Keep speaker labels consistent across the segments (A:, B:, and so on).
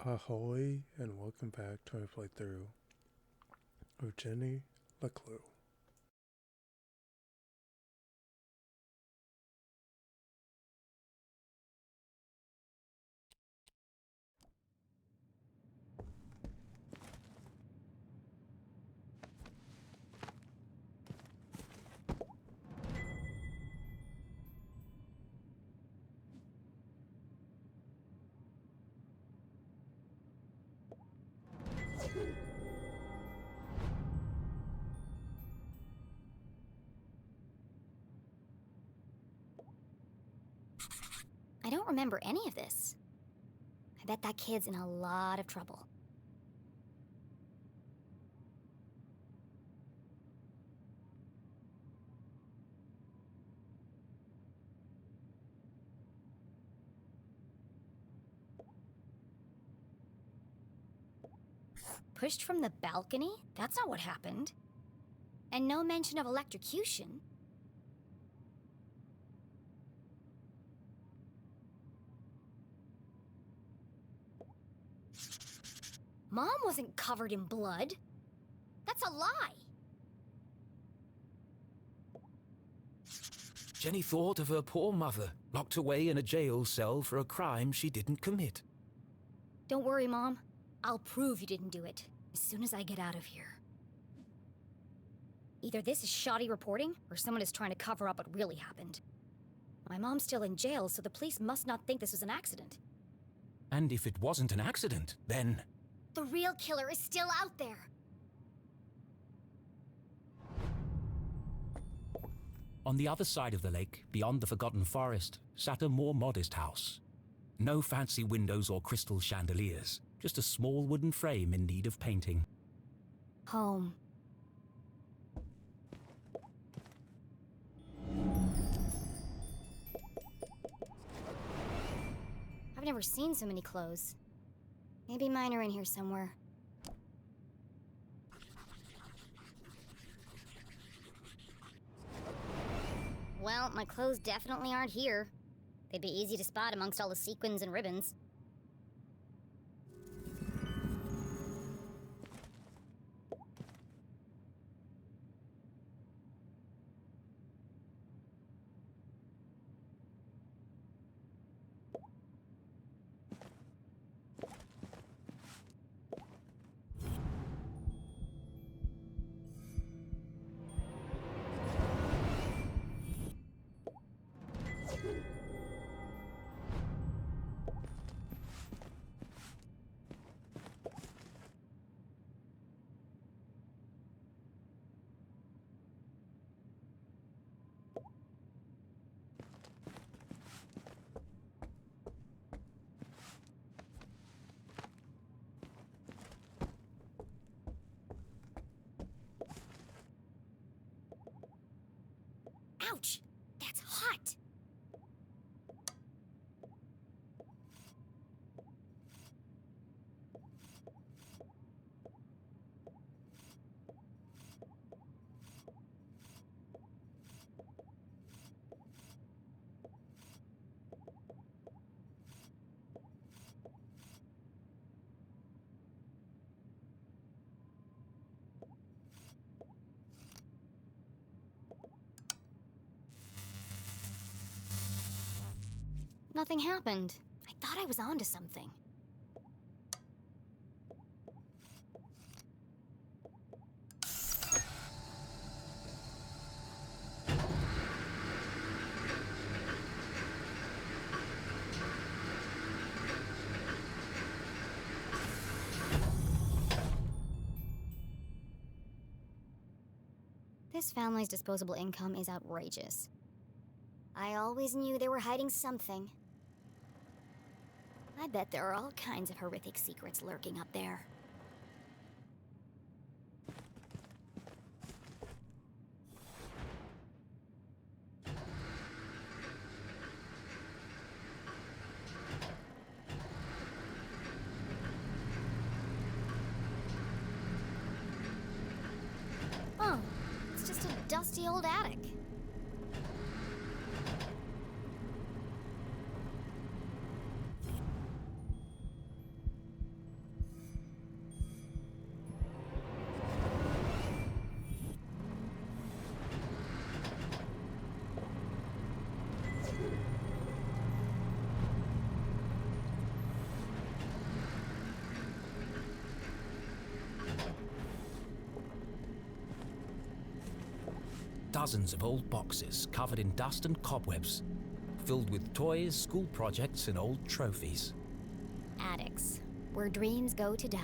A: Ahoy, and welcome back to my playthrough of Jenny LeClue.
B: I don't remember any of this. I bet that kid's in a lot of trouble. Pushed from the balcony? That's not what happened. And no mention of electrocution. Mom wasn't covered in blood. That's a lie.
C: Jenny thought of her poor mother, locked away in a jail cell for a crime she didn't commit.
B: Don't worry, Mom. I'll prove you didn't do it as soon as I get out of here. Either this is shoddy reporting, or someone is trying to cover up what really happened. My mom's still in jail, so the police must not think this was an accident.
C: And if it wasn't an accident, then...
B: The real killer is still out there.
C: On the other side of the lake, beyond the Forgotten Forest, sat a more modest house. No fancy windows or crystal chandeliers, just a small wooden frame in need of painting.
B: Home. I've never seen so many clothes. Maybe mine are in here somewhere. Well, my clothes definitely aren't here. They'd be easy to spot amongst all the sequins and ribbons. Ouch! That's hot! Nothing happened. I thought I was onto something. This family's disposable income is outrageous. I always knew they were hiding something. I bet there are all kinds of horrific secrets lurking up there. Oh, it's just a dusty old attic.
C: dozens of old boxes covered in dust and cobwebs, filled with toys, school projects, and old trophies.
B: Attics, where dreams go to die.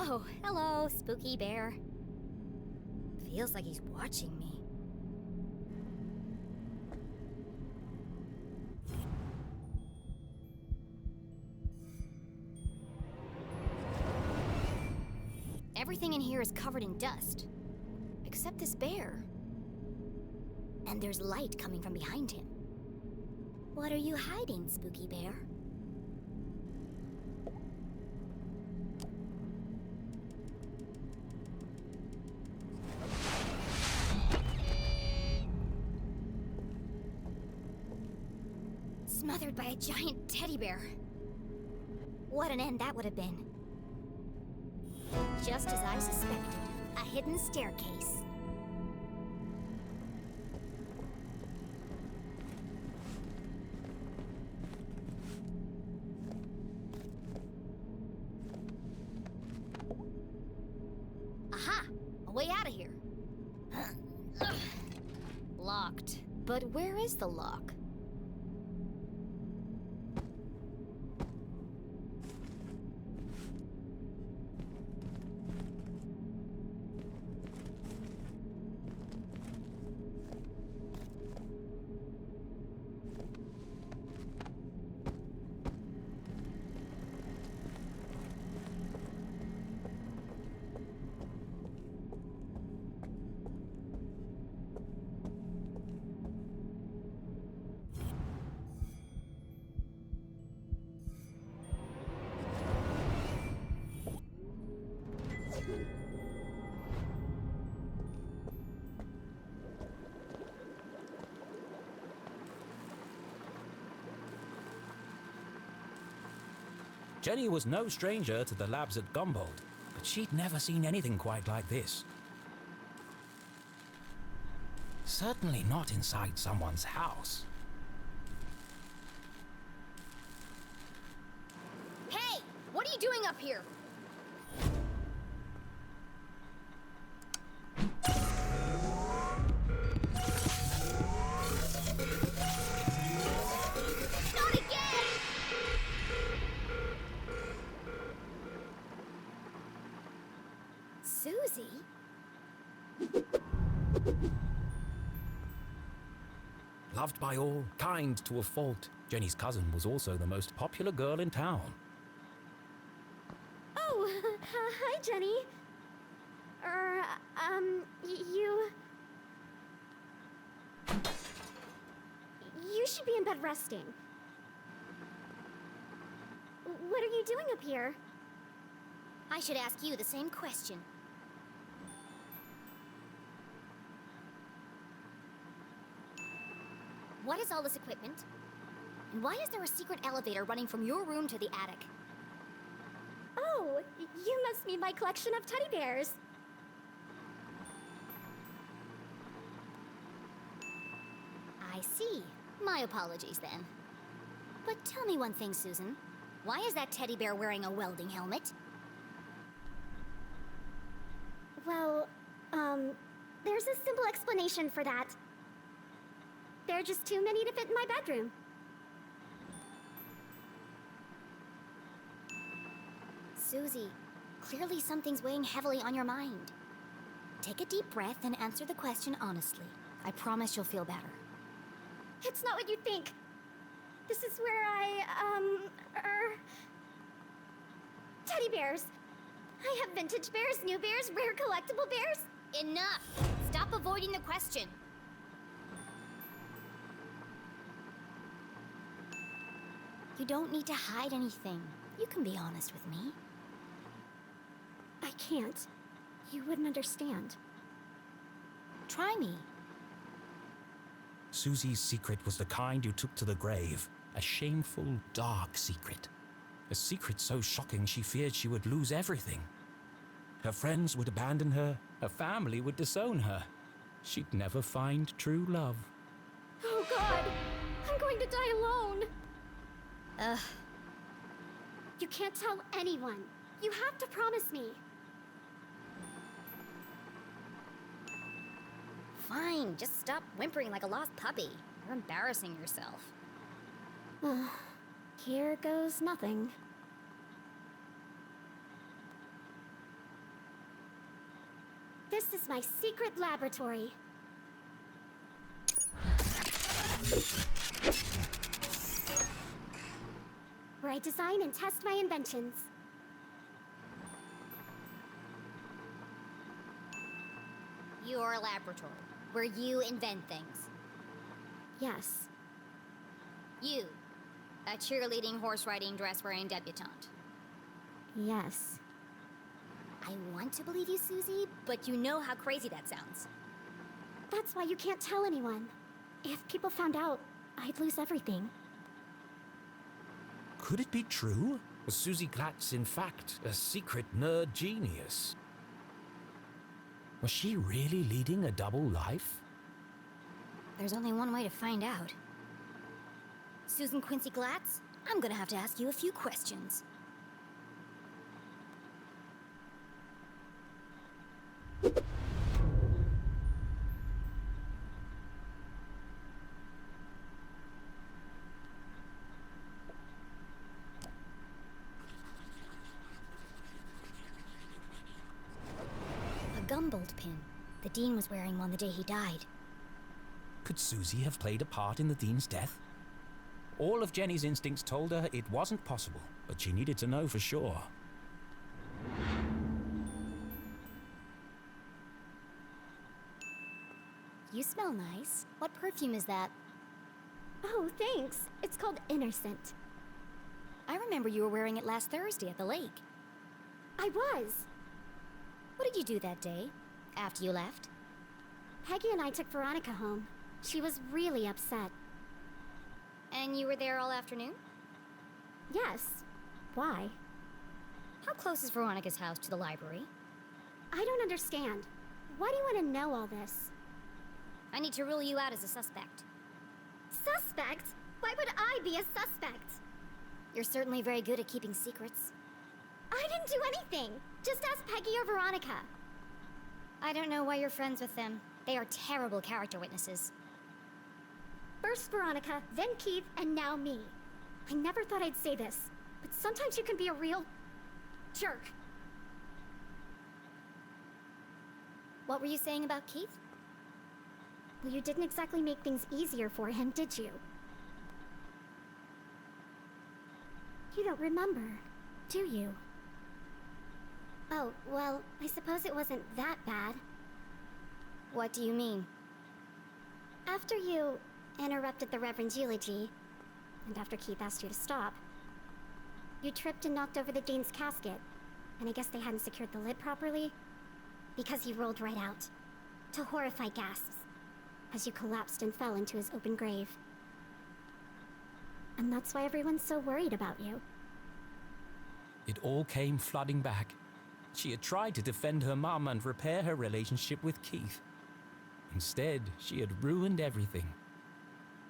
B: Oh, hello, spooky bear. Feels like he's watching me. Everything in here is covered in dust, except this bear. And there's light coming from behind him. What are you hiding, spooky bear? Smothered by a giant teddy bear. What an end that would have been. Just as I suspected, a hidden staircase. Aha! A way out of here. Locked. But where is the lock?
C: Jenny was no stranger to the labs at Gumboldt, but she'd never seen anything quite like this. Certainly not inside someone's house.
B: Hey! What are you doing up here? Not again! Suzie?
C: Loved by all, kind to a fault, Jenny's cousin was also the most popular girl in town.
D: Oh, hi, Jenny. You... You should be in bed resting. What are you doing up here?
B: I should ask you the same question. What is all this equipment? And why is there a secret elevator running from your room to the attic?
D: Oh, you must mean my collection of teddy bears.
B: I see. My apologies, then. But tell me one thing, Susan. Why is that teddy bear wearing a welding helmet?
D: Well, there's a simple explanation for that. There are just too many to fit in my bedroom.
B: Suzie, clearly something's weighing heavily on your mind. Take a deep breath and answer the question honestly. I promise you'll feel better.
D: It's not what you think. This is where teddy bears. I have vintage bears, new bears, rare collectible bears.
B: Enough! Stop avoiding the question. You don't need to hide anything. You can be honest with me.
D: I can't. You wouldn't understand.
B: Try me.
C: Susie's secret was the kind you took to the grave. A shameful, dark secret. A secret so shocking she feared she would lose everything. Her friends would abandon her. Her family would disown her. She'd never find true love.
D: Oh God! I'm going to die alone!
B: Ugh.
D: You can't tell anyone. You have to promise me.
B: Fine, just stop whimpering like a lost puppy. You're embarrassing yourself.
D: Here goes nothing. This is my secret laboratory. Where I design and test my inventions.
B: Your laboratory, where you invent things.
D: Yes.
B: You, a cheerleading, horse-riding, dress-wearing debutante.
D: Yes.
B: I want to believe you, Suzie, but you know how crazy that sounds.
D: That's why you can't tell anyone. If people found out, I'd lose everything.
C: Could it be true? Was Suzie Glatz, in fact, a secret nerd genius? Was she really leading a double life?
B: There's only one way to find out. Susan Quincy Glatz, I'm gonna have to ask you a few questions. A Gumboldt pin. The Dean was wearing one the day he died.
C: Could Suzie have played a part in the Dean's death? All of Jenny's instincts told her it wasn't possible, but she needed to know for sure.
B: You smell nice. What perfume is that?
D: Oh, thanks. It's called Innocent.
B: I remember you were wearing it last Thursday at the lake.
D: I was.
B: What did you do that day, after you left?
D: Peggy and I took Veronica home. She was really upset.
B: And you were there all afternoon?
D: Yes. Why?
B: How close is Veronica's house to the library?
D: I don't understand. Why do you want to know all this?
B: I need to rule you out as a suspect.
D: Suspect? Why would I be a suspect?
B: You're certainly very good at keeping secrets.
D: I didn't do anything. Just ask Peggy or Veronica.
B: I don't know why you're friends with them. They are terrible character witnesses.
D: First Veronica, then Keith, and now me. I never thought I'd say this, but sometimes you can be a real jerk.
B: What were you saying about Keith?
D: Well, you didn't exactly make things easier for him, did you? You don't remember, do you? Oh, well, I suppose it wasn't that bad.
B: What do you mean?
D: After you interrupted the Reverend's eulogy, and after Keith asked you to stop, you tripped and knocked over the Dean's casket, and I guess they hadn't secured the lid properly, because he rolled right out, to horrified gasps, as you collapsed and fell into his open grave. And that's why everyone's so worried about you.
C: It all came flooding back. She had tried to defend her mum and repair her relationship with Keith. Instead, she had ruined everything.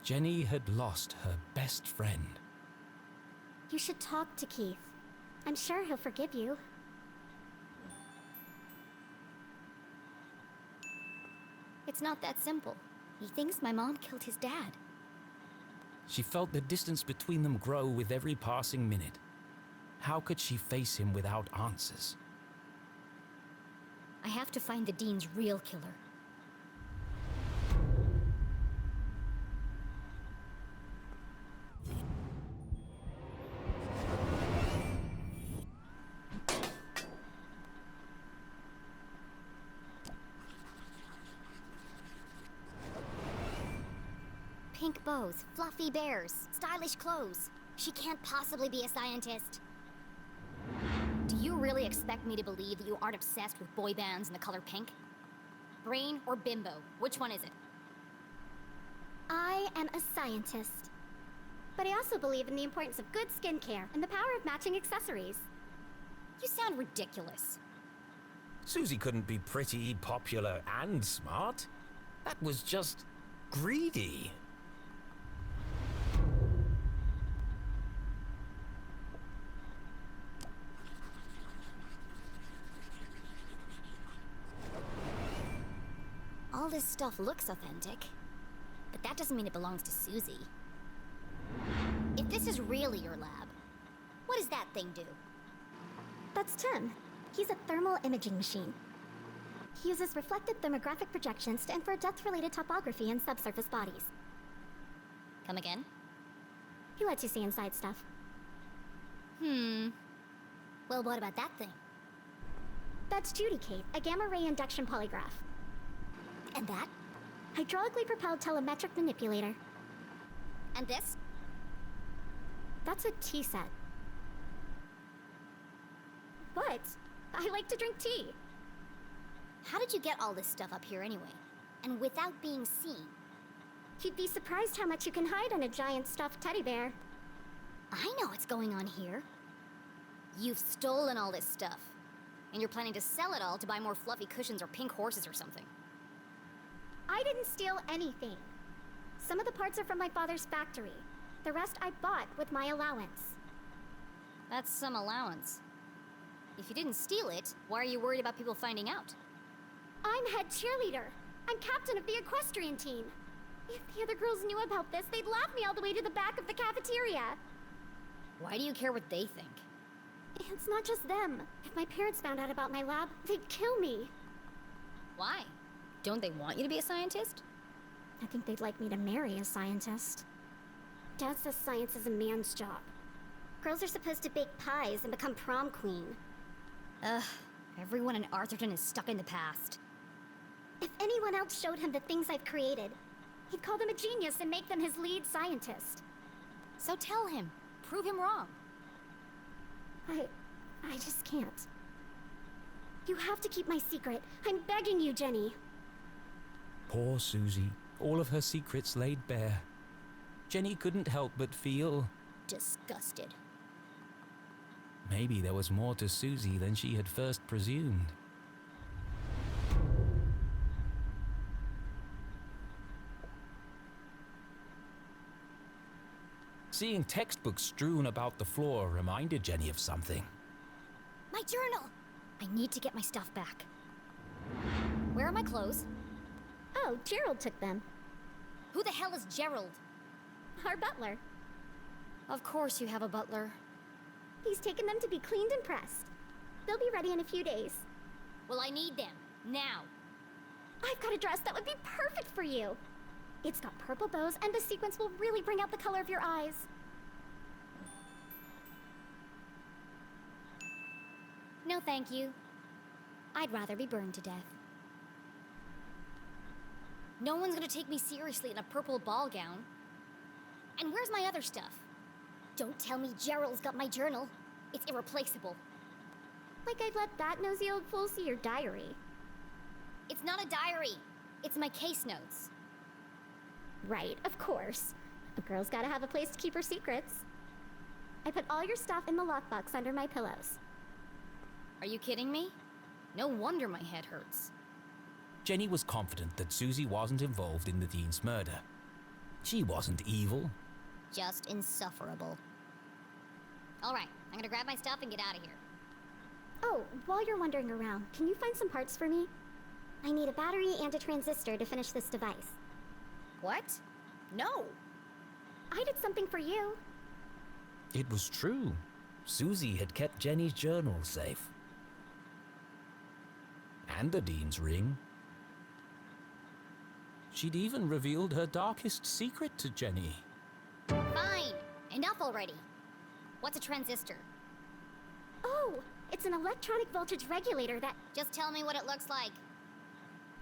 C: Jenny had lost her best friend.
D: You should talk to Keith. I'm sure he'll forgive you.
B: It's not that simple. He thinks my mom killed his dad.
C: She felt the distance between them grow with every passing minute. How could she face him without answers?
B: I have to find the Dean's real killer. Pink bows, fluffy bears, stylish clothes. She can't possibly be a scientist. Do you really expect me to believe that you aren't obsessed with boy bands and the color pink? brain, or bimbo? Which one is it?
D: I am a scientist. But I also believe in the importance of good skincare and the power of matching accessories.
B: You sound ridiculous.
C: Suzie couldn't be pretty, popular, and smart. That was just greedy.
B: All this stuff looks authentic, but that doesn't mean it belongs to Suzie. If this is really your lab, what does that thing do?
D: That's Tim. He's a thermal imaging machine. He uses reflected thermographic projections to infer depth-related topography in subsurface bodies.
B: Come again?
D: He lets you see inside stuff.
B: Well, what about that thing?
D: That's Judy Kate, a gamma-ray induction polygraph.
B: And that?
D: Hydraulically propelled telemetric manipulator.
B: And this?
D: That's a tea set. What? I like to drink tea.
B: How did you get all this stuff up here anyway? And without being seen?
D: You'd be surprised how much you can hide on a giant stuffed teddy bear.
B: I know what's going on here. You've stolen all this stuff. And you're planning to sell it all to buy more fluffy cushions or pink horses or something.
D: I didn't steal anything. Some of the parts are from my father's factory. The rest I bought with my allowance.
B: That's some allowance. If you didn't steal it, why are you worried about people finding out?
D: I'm head cheerleader. I'm captain of the equestrian team. If the other girls knew about this, they'd laugh me all the way to the back of the cafeteria.
B: Why do you care what they think?
D: It's not just them. If my parents found out about my lab, they'd kill me.
B: Why? Don't they want you to be a scientist?
D: I think they'd like me to marry a scientist. Dad says science is a man's job. Girls are supposed to bake pies and become prom queen.
B: Ugh, everyone in Arthurton is stuck in the past.
D: If anyone else showed him the things I've created, he'd call them a genius and make them his lead scientist.
B: So tell him. Prove him wrong.
D: I just can't. You have to keep my secret. I'm begging you, Jenny.
C: Poor Suzie. All of her secrets laid bare. Jenny couldn't help but feel...
B: Disgusted.
C: maybe there was more to Suzie than she had first presumed. Seeing textbooks strewn about the floor reminded Jenny of something.
B: My journal! I need to get my stuff back. Where are my clothes?
D: Oh, Gerald took them.
B: Who the hell is Gerald?
D: Our butler.
B: Of course you have a butler.
D: He's taken them to be cleaned and pressed. They'll be ready in a few days.
B: Well, I need them. Now.
D: I've got a dress that would be perfect for you. It's got purple bows, and the sequins will really bring out the color of your eyes.
B: No, thank you. I'd rather be burned to death. No one's gonna take me seriously in a purple ball gown. And where's my other stuff? Don't tell me Gerald's got my journal. It's irreplaceable.
D: Like I'd let that nosy old fool see your diary.
B: It's not a diary. It's my case notes.
D: Right, of course. A girl's gotta have a place to keep her secrets. I put all your stuff in the lockbox under my pillows.
B: Are you kidding me? No wonder my head hurts.
C: Jenny was confident that Suzie wasn't involved in the Dean's murder. She wasn't evil.
B: Just insufferable. All right, I'm gonna grab my stuff and get out of here.
D: Oh, while you're wandering around, can you find some parts for me? I need a battery and a transistor to finish this device.
B: What? No.
D: I did something for you.
C: It was true. Suzie had kept Jenny's journal safe. And the Dean's ring. She'd even revealed her darkest secret to Jenny.
B: Fine. Enough already. What's a transistor?
D: Oh, it's an electronic voltage regulator that...
B: Just tell me what it looks like.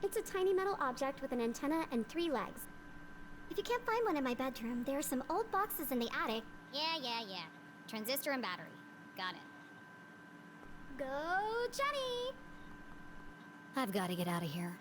D: It's a tiny metal object with an antenna and 3 legs. If you can't find one in my bedroom, there are some old boxes in the attic.
B: Yeah. Transistor and battery. Got it.
D: Go, Jenny!
B: I've got to get out of here.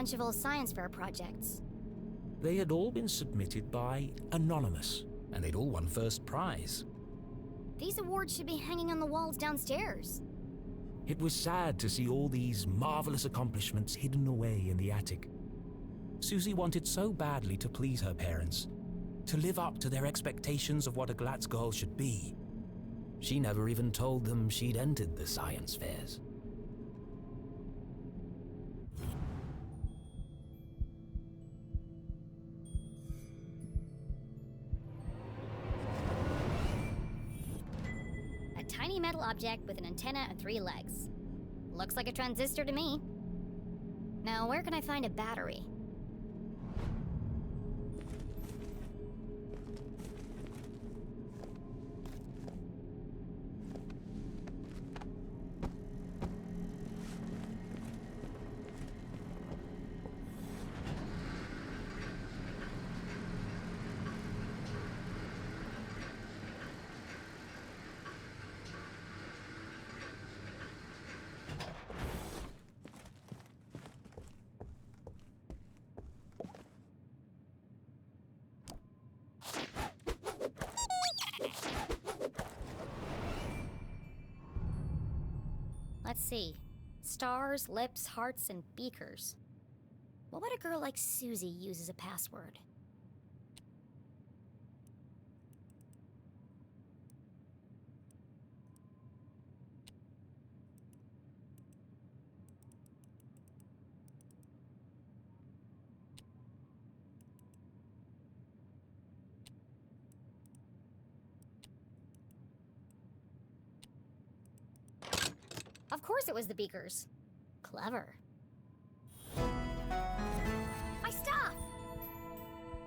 B: bunch of old science fair projects.
C: They had all been submitted by Anonymous, and they'd all won first prize.
B: These awards should be hanging on the walls downstairs.
C: It was sad to see all these marvelous accomplishments hidden away in the attic. Suzie wanted so badly to please her parents, to live up to their expectations of what a Glatz girl should be. She never even told them she'd entered the science fairs.
B: A tiny metal object with an antenna and 3 legs. Looks like a transistor to me. Now, where can I find a battery? Let's see. Stars, lips, hearts, and beakers. What would a girl like Suzie use as a password? Of course it was the beakers. Clever. My stuff!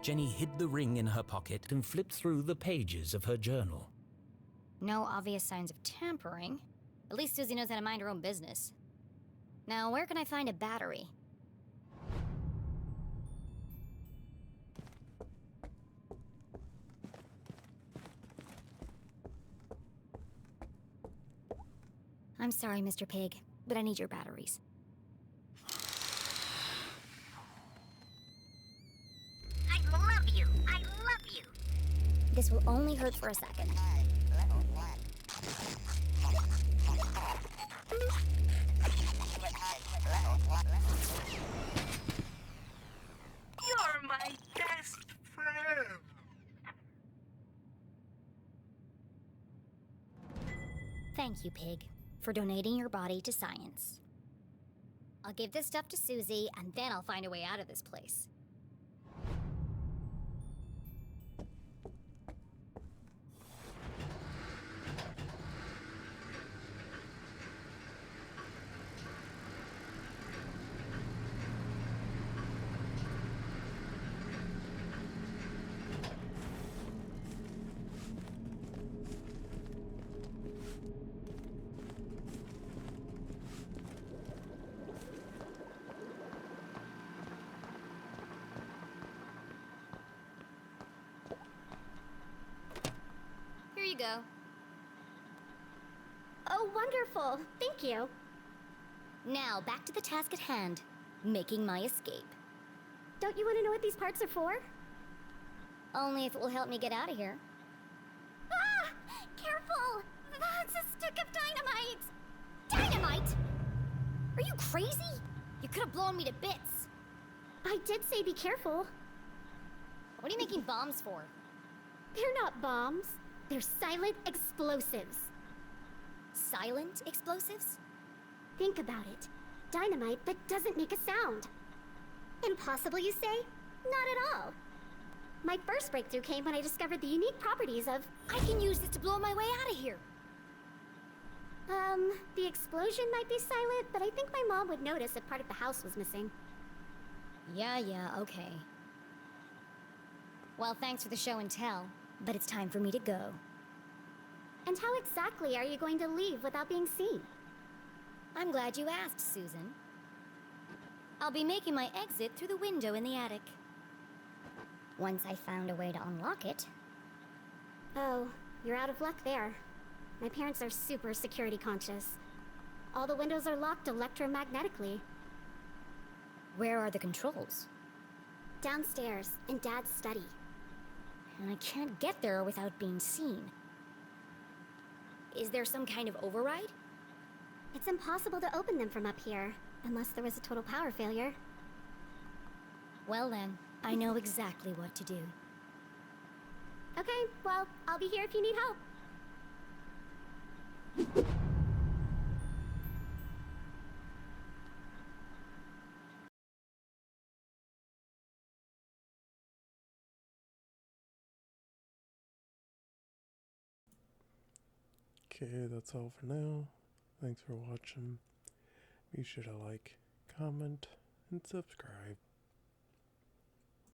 C: Jenny hid the ring in her pocket and flipped through the pages of her journal.
B: No obvious signs of tampering. At least Suzie knows how to mind her own business. Now, where can I find a battery? I'm sorry, Mr. Pig, but I need your batteries.
D: I love you. I love you.
B: This will only hurt for a second.
E: You're my best friend.
B: Thank you, Pig, for donating your body to science. I'll give this stuff to Suzie, and then I'll find a way out of this place. Here you go.
D: Oh, wonderful. Thank you.
B: Now, back to the task at hand. Making my escape.
D: Don't you want to know what these parts are for?
B: Only if it will help me get out of here.
D: Ah! Careful! That's a stick of dynamite!
B: Dynamite? Are you crazy? You could have blown me to bits.
D: I did say be careful.
B: What are you making bombs for?
D: They're not bombs. They're silent explosives.
B: Silent explosives?
D: Think about it. Dynamite that doesn't make a sound. Impossible, you say? Not at all. My first breakthrough came when I discovered the unique properties of...
B: I can use this to blow my way out of here.
D: The explosion might be silent, but I think my mom would notice if part of the house was missing.
B: Yeah, okay. Well, thanks for the show and tell, but it's time for me to go.
D: And how exactly are you going to leave without being seen?
B: I'm glad you asked, Susan. I'll be making my exit through the window in the attic. Once I found a way to unlock it.
D: Oh, you're out of luck there. My parents are super security conscious. All the windows are locked electromagnetically.
B: Where are the controls?
D: Downstairs, in Dad's study.
B: And I can't get there without being seen. Is there some kind of override?
D: It's impossible to open them from up here, unless there was a total power failure.
B: Well then, I know exactly what to do.
D: Okay, well, I'll be here if you need help.
A: Okay, that's all for now. Thanks for watching. Be sure to like, comment, and subscribe.